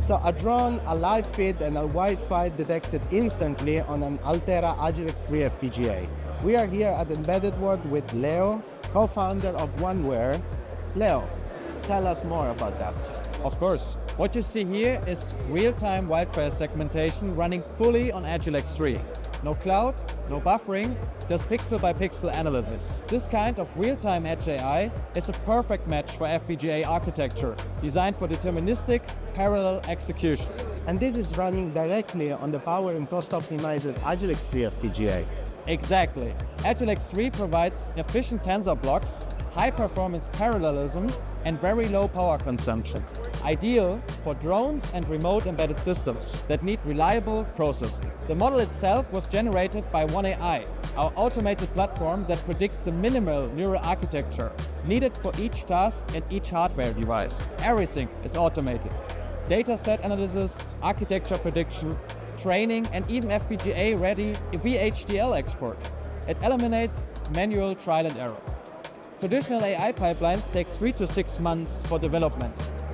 So a drone, a live feed, and a Wildfire detected instantly on an Altera Agilex 3 FPGA. We are here at Embedded World with Leo, co-founder of WARE. Leo, tell us more about that. Of course. What you see here is real-time Wildfire segmentation running fully on Agilex 3. No cloud, no buffering, just pixel-by-pixel analysis. This kind of real-time edge AI is a perfect match for FPGA architecture, designed for deterministic, parallel execution. And this is running directly on the power and cost-optimized Agilex 3 FPGA. Exactly. Agilex 3 provides efficient tensor blocks, high-performance parallelism, and very low power consumption. Ideal for drones and remote embedded systems that need reliable processing. The model itself was generated by OneAI, our automated platform that predicts the minimal neural architecture needed for each task and each hardware device. Everything is automated. Dataset analysis, architecture prediction, training, and even FPGA-ready VHDL export. It eliminates manual trial and error. Traditional AI pipelines take 3 to 6 months for development,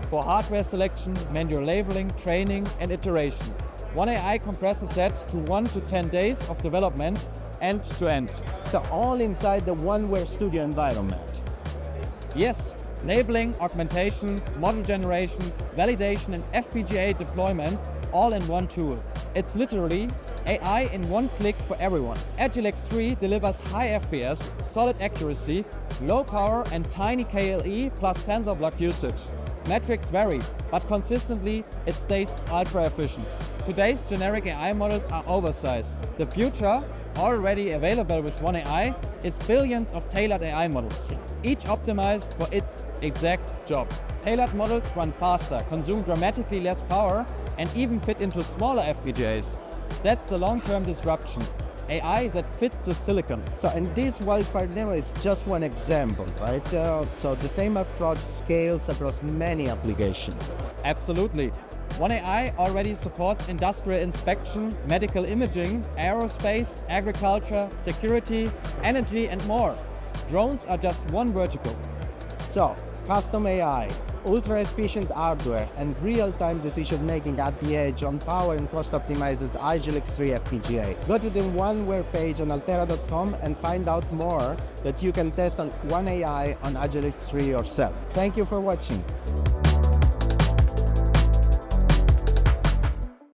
for hardware selection, manual labeling, training, and iteration. OneAI compresses that to 1 to 10 days of development, end to end. So all inside the WARE Studio environment. Yes, labeling, augmentation, model generation, validation, and FPGA deployment all in one tool. It's literally AI in one click for everyone. Agilex 3 delivers high FPS, solid accuracy, low power, and tiny KLE plus tensor block usage. Metrics vary, but consistently it stays ultra efficient. Today's generic AI models are oversized. The future, already available with OneAI, is billions of tailored AI models, each optimized for its exact job. Tailored models run faster, consume dramatically less power, and even fit into smaller FPGAs. That's the long-term disruption. AI that fits the silicon. So, and this Wildfire demo is just one example, right? So the same approach scales across many applications. Absolutely. OneAI already supports industrial inspection, medical imaging, aerospace, agriculture, security, energy, and more. Drones are just one vertical. So, custom AI, ultra-efficient hardware, and real-time decision-making at the edge on power and cost-optimized Agilex 3 FPGA. Go to the WARE page on altera.com and find out more that you can test on OneAI on Agilex 3 yourself. Thank you for watching.